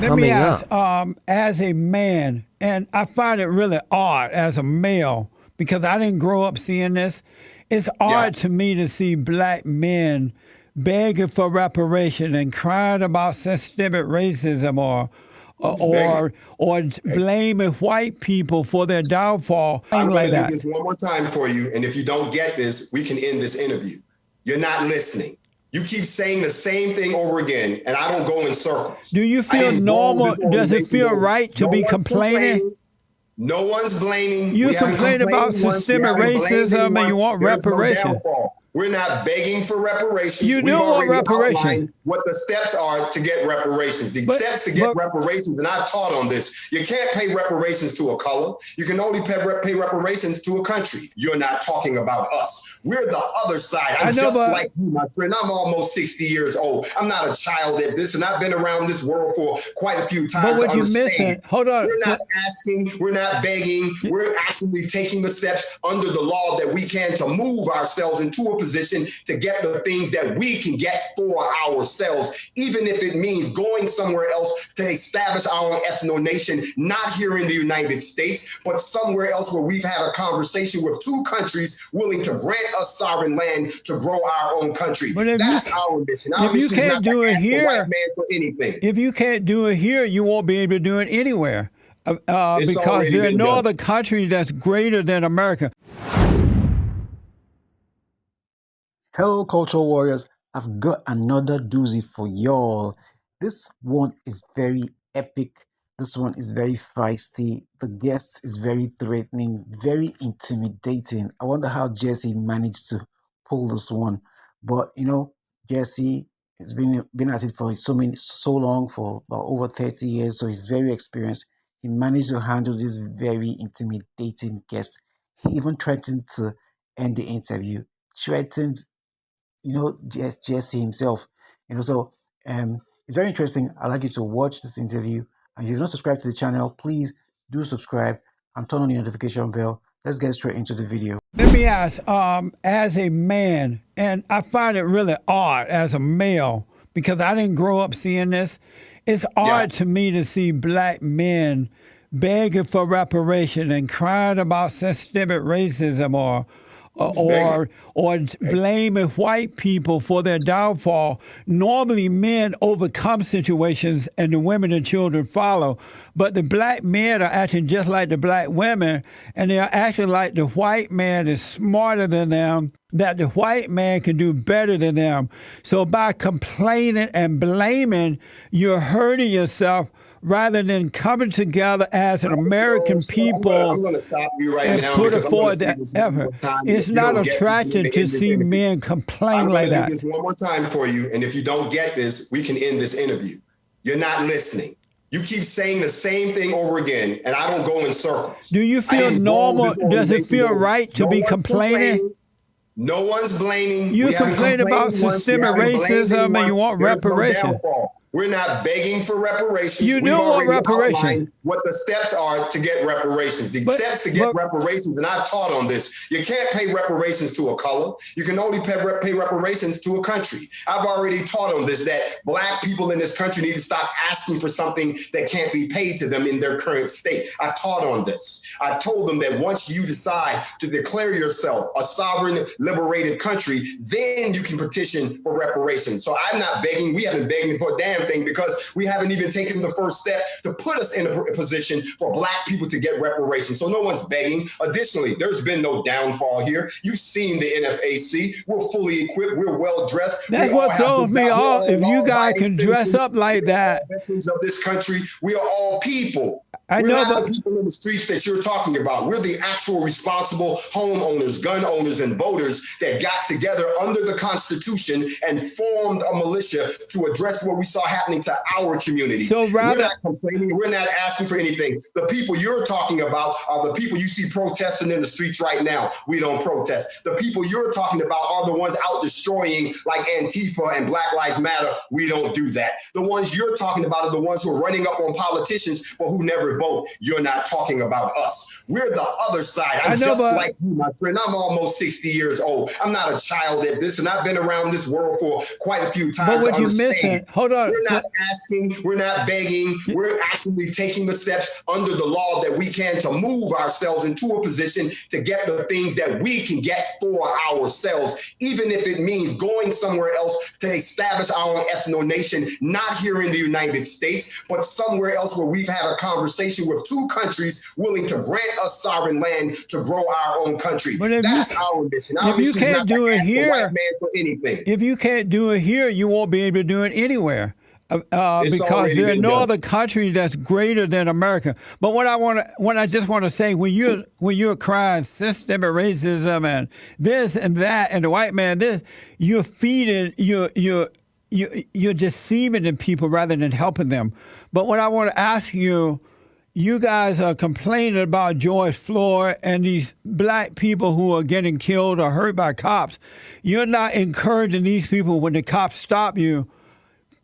Let me coming ask, up. as a man, and I find it really odd as a male because I didn't grow up seeing this. It's Yeah, odd to me to see black men begging for reparation and crying about systemic racism or who's begging? or, or blaming white people for their downfall, thing I'm going like to do that. this one more time for you, and if you don't get this, we can end this interview. You're not listening. You keep saying the same thing over again, and I don't go in circles. Do you I feel didn't grow normal? this Does it organization. feel right to No be one's complaining? complaining. No one's blaming. You We haven't complain about complained once. We systemic haven't blamed racism and anyone. you want There's no reparations. downfall. We're not begging for reparations. You We've do want already reparations. outlined what the steps are to get reparations. The But steps to get reparations, and I've taught on this, you can't pay reparations to a color. You can only pay reparations to a country. You're not talking about us. We're the other side. I I'm know, just but like you, my friend. I'm almost 60 years old. I'm not a child at this, and I've been around this world for quite a few times to what you're missing, understand. hold on. We're not asking, we're not begging, we're actually taking the steps under the law that we can to move ourselves into a position to get the things that we can get for ourselves, even if it means going somewhere else to establish our own ethno nation, not here in the United States, but somewhere else where we've had a conversation with two countries willing to grant us sovereign land to grow our own country. But if That's you our mission. Our if you mission is can't not do to it ask the white here, man for anything. if you can't do it here, you won't be able to do it anywhere. It's Because already there are been no done. other country that's greater than America. Hello, cultural warriors. I've got another doozy for y'all. This one is very epic. This one is very feisty. The guest is very threatening, very intimidating. I wonder how Jesse managed to pull this one. But Jesse has been at it for so long, for about over 30 years, so he's very experienced. He managed to handle this very intimidating guest. He even threatened to end the interview. Threatened Jesse himself. So it's very interesting. I'd like you to watch this interview. And if you've not subscribed to the channel, please do subscribe and turn on the notification bell. Let's get straight into the video. Let me ask, as a man, and I find it really odd as a male because I didn't grow up seeing this. It's odd to me to see black men begging for reparation and crying about systemic racism or blaming white people for their downfall. Normally, men overcome situations and the women and children follow. But the black men are acting just like the black women, and they're acting like the white man is smarter than them, that the white man can do better than them. So by complaining and blaming, you're hurting yourself rather than coming together as an American people. I'm going to stop you right and now put because I'm going forward to say that this one effort. more time. It's If you not don't get this, attractive we're to gonna end this see interview. men complain I'm like going to do that. this one more time for you, and if you don't get this, we can end this interview. You're not listening. You keep saying the same thing over again, and I don't go in circles. Do you feel normal? Does it feel right to be complaining? No one's blaming. You We haven't complain about complained once. We systemic haven't blamed racism and anyone. you want There's no reparations. downfall. We're not begging for reparations. You We've do want already reparations. outlined what the steps are to get reparations. The steps to get reparations, and I've taught on this, you can't pay reparations to a color. You can only pay reparations to a country. I've already taught on this, that black people in this country need to stop asking for something that can't be paid to them in their current state. I've taught on this. I've told them that once you decide to declare yourself a sovereign, liberated country, then you can petition for reparations. So I'm not begging. We haven't begged for a damn thing because we haven't even taken the first step to put us in a position for black people to get reparations. So no one's begging. Additionally, there's been no downfall here. You've seen the NFAC. We're fully equipped. We're well dressed. That's what throws me off. If you guys can dress up like that. Veterans of this country, we are all people. I We're know, not but the people in the streets that you're talking about. We're the actual responsible homeowners, gun owners, and voters that got together under the Constitution and formed a militia to address what we saw happening to our communities. So rather, we're not complaining. We're not asking for anything. The people you're talking about are the people you see protesting in the streets right now. We don't protest. The people you're talking about are the ones out destroying, like Antifa and Black Lives Matter. We don't do that. The ones you're talking about are the ones who are running up on politicians, but who never vote. You're not talking about us. We're the other side. I'm just like you, my friend. I'm almost 60 years years old. I'm not a child at this, and I've been around this world for quite a few times. But what you're missing, hold on. We're not asking, we're not begging, we're actually taking the steps under the law that we can to move ourselves into a position to get the things that we can get for ourselves, even if it means going somewhere else to establish our own ethno nation, not here in the United States, but somewhere else where we've had a conversation with two countries willing to grant us sovereign land to grow our own country. That's our mission. Our mission is not to ask the white man for anything. If you can't do it here, you won't be able to do it anywhere. Because there are no other country that's greater than America. But what I just want to say, when you're crying systemic racism and this and that and the white man this, you're feeding, you're deceiving the people rather than helping them. But what I want to ask you, you guys are complaining about George Floyd and these black people who are getting killed or hurt by cops. You're not encouraging these people when the cops stop you.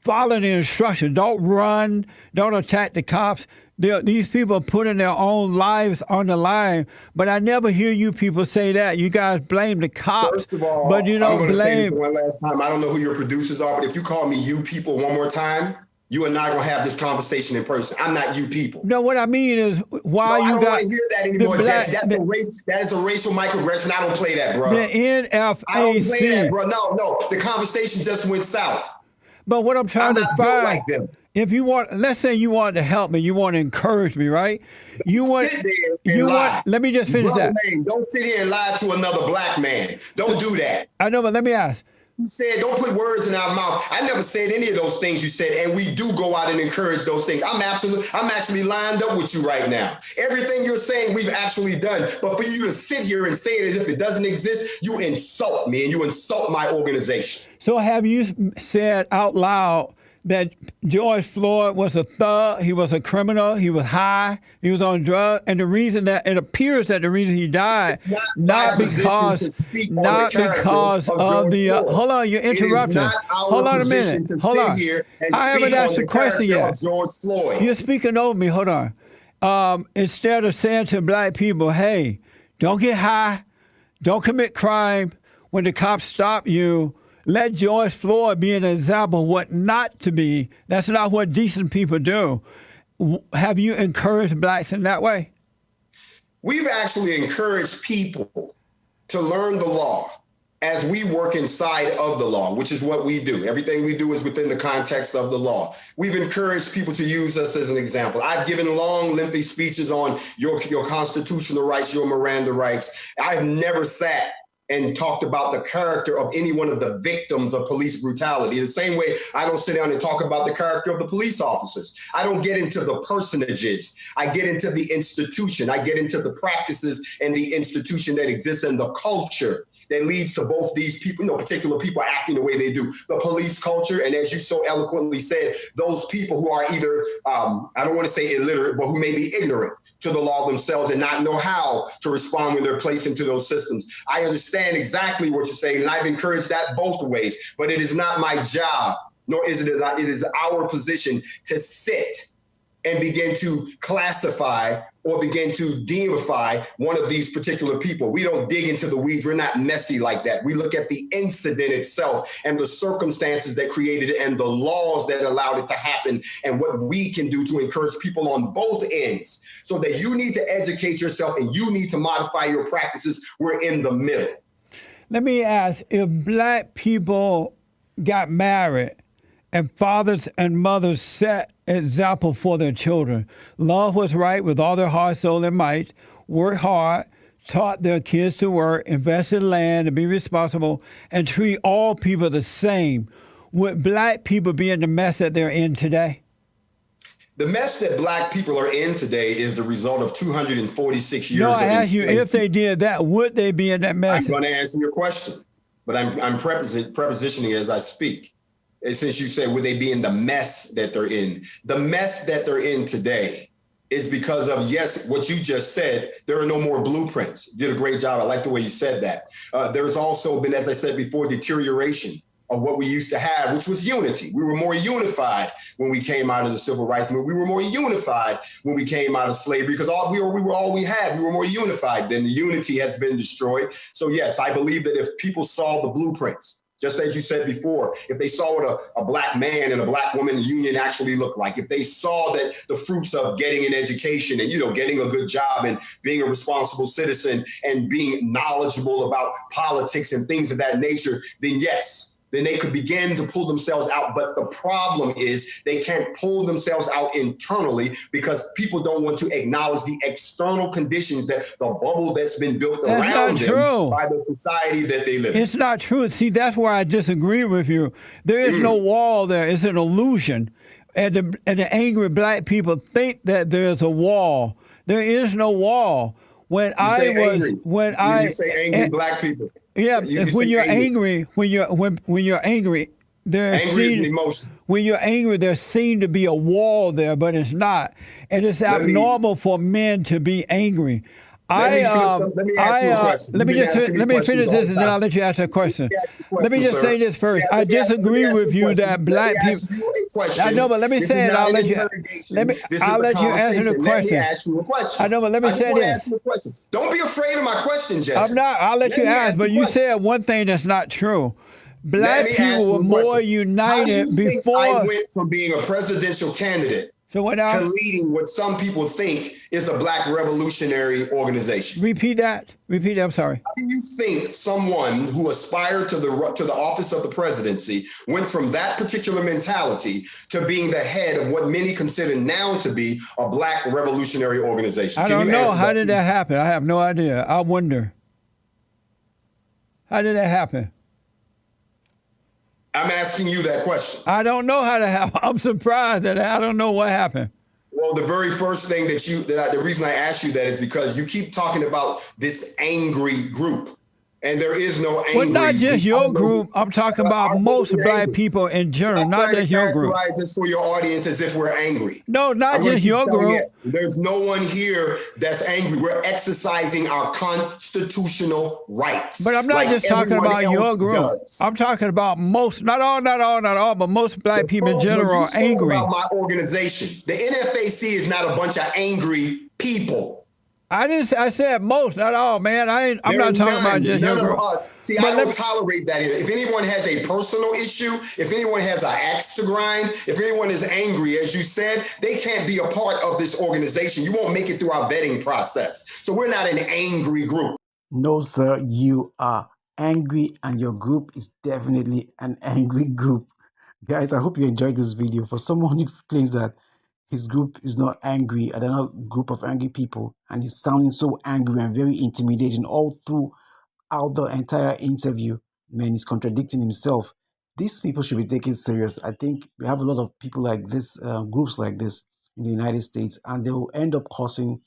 Follow the instructions. Don't run. Don't attack the cops. These people are putting their own lives on the line. But I never hear you people say that. You guys blame the cops. First of all, but you don't I'm going to say this blame. one last time. I don't know who your producers are, but if you call me you people one more time, you and I are going to have this conversation in person. I'm not you people. No, what I mean is why no, you I don't want to hear that anymore, Jesse. That is a racial microaggression. I don't play that, bro. The NFAC. I don't play that, bro. No. The conversation just went south. But what I'm trying to find, like them. If you want, let's say you want to help me, you want to encourage me, right? You want, sit there and lie. Let me just finish that. Man, don't sit here and lie to another black man. Don't do that. I know, but let me ask. You said, don't put words in our mouth. I never said any of those things you said, and we do go out and encourage those things. I'm actually lined up with you right now. Everything you're saying, we've actually done. But for you to sit here and say it as if it doesn't exist, you insult me and you insult my organization. So have you said out loud that George Floyd was a thug, he was a criminal, he was high, he was on drugs, and the reason that it appears that the reason he died, not because of the hold on, you're interrupting. Hold on a minute. Hold on. I haven't asked the question yet. George Floyd. You're speaking over me. Hold on. Instead of saying to black people, hey, don't get high, don't commit crime. When the cops stop you, let George Floyd be an example of what not to be. That's not what decent people do. Have you encouraged blacks in that way? We've actually encouraged people to learn the law as we work inside of the law, which is what we do. Everything we do is within the context of the law. We've encouraged people to use us as an example. I've given long, lengthy speeches on your constitutional rights, your Miranda rights. I've never sat and talked about the character of any one of the victims of police brutality. The same way I don't sit down and talk about the character of the police officers. I don't get into the personages. I get into the institution. I get into the practices and the institution that exists and the culture that leads to both these people, particular people acting the way they do. The police culture, and as you so eloquently said, those people who are either, I don't want to say illiterate, but who may be ignorant to the law themselves and not know how to respond when they're placed into those systems. I understand exactly what you're saying, and I've encouraged that both ways, but it is not my job, nor is it is our position to sit and begin to classify or begin to deify one of these particular people. We don't dig into the weeds. We're not messy like that. We look at the incident itself and the circumstances that created it and the laws that allowed it to happen and what we can do to encourage people on both ends so that you need to educate yourself and you need to modify your practices. We're in the middle. Let me ask, if black people got married and fathers and mothers set example for their children, love what's right with all their heart, soul, and might, work hard, taught their kids to work, invest in land, and be responsible, and treat all people the same, would black people be in the mess that they're in today? The mess that black people are in today is the result of 246 years of enslavement. I ask you, if they did that, would they be in that mess? I'm going to answer your question, but I'm prepositioning as I speak. And since you said, would they be in the mess that they're in? The mess that they're in today is because of, yes, what you just said, there are no more blueprints. You did a great job. I like the way you said that. There's also been, as I said before, deterioration of what we used to have, which was unity. We were more unified when we came out of the civil rights movement. We were more unified when we came out of slavery because we were all we had. We were more unified. Then the unity has been destroyed. So yes, I believe that if people saw the blueprints, just as you said before, if they saw what a black man and a black woman union actually looked like, if they saw that the fruits of getting an education and, getting a good job and being a responsible citizen and being knowledgeable about politics and things of that nature, then yes, then they could begin to pull themselves out. But the problem is they can't pull themselves out internally because people don't want to acknowledge the external conditions, that the bubble that's been built around them by the society that they live in. It's not true. See, that's why I disagree with you. There is no wall there. It's an illusion. And the angry black people think that there's a wall. There is no wall. When you say angry black people. Yeah, when you're angry, when you're angry, is an emotion. When you're angry, there seems to be a wall there, but it's not, and it's abnormal for men to be angry. Let me ask you a question. Let me finish this, and then I'll let you ask a question. Let me just say this first. I disagree with you that black people. I know, but let me say it. I'll let you. I'll let you answer the question. Let me ask you a question. I know, but let me say this. Don't be afraid of my question, Jesse. I'm not. I'll let you ask. But you said one thing that's not true. Black people were more united before. I went from being a presidential candidate to leading what some people think is a black revolutionary organization. Repeat that. I'm sorry. How do you think someone who aspired to the office of the presidency went from that particular mentality to being the head of what many consider now to be a black revolutionary organization? I don't know. How did that happen? I have no idea. I wonder. How did that happen? I'm asking you that question. I don't know how to happen. I'm surprised that I don't know what happened. Well, the very first thing the reason I asked you that is because you keep talking about this angry group. And there is no angry. Well, not just your group. I'm talking about most black people in general, not just your group. Characterize this for your audience as if we're angry. No, not just your group. There's no one here that's angry. We're exercising our constitutional rights. But I'm not just talking about your group. I'm talking about most, not all, but most black people in general are angry. About my organization. The NFAC is not a bunch of angry people. I said most, not all, man. I'm not talking about just your group. None of us. See, I don't tolerate that either. If anyone has a personal issue, if anyone has an axe to grind, if anyone is angry, as you said, they can't be a part of this organization. You won't make it through our vetting process. So we're not an angry group. No, sir, you are angry, and your group is definitely an angry group. Guys, I hope you enjoyed this video. For someone who claims that his group is not angry, and they're not a group of angry people, and he's sounding so angry and very intimidating all throughout the entire interview. Man, he's contradicting himself. These people should be taken serious. I think we have a lot of people like this, groups like this in the United States, and they will end up causing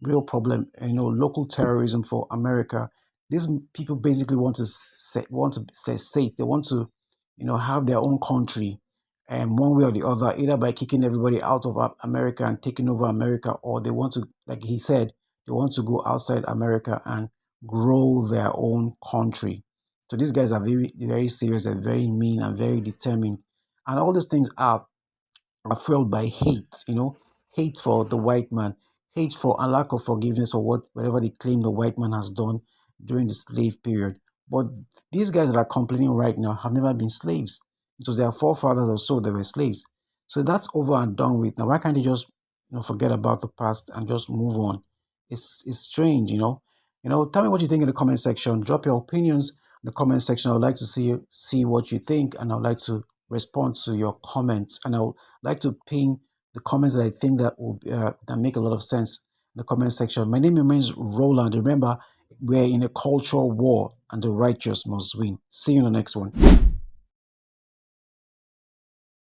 real problem, local terrorism for America. These people basically want to say safe. They want to, have their own country, and one way or the other, either by kicking everybody out of America and taking over America, or they want to, like he said, they want to go outside America and grow their own country. So these guys are very, very serious. They're very mean and very determined, and all these things are fueled by hate. Hate for the white man, hate for a lack of forgiveness for whatever they claim the white man has done during the slave period. But these guys that are complaining right now have never been slaves. It was their forefathers or so that were slaves. So that's over and done with. Now, why can't they just forget about the past and just move on? It's strange, Tell me what you think in the comment section. Drop your opinions in the comment section. I would like to see what you think, and I would like to respond to your comments. And I would like to pin the comments that I think that will that make a lot of sense in the comment section. My name remains Roland. Remember, we're in a cultural war, and the righteous must win. See you in the next one.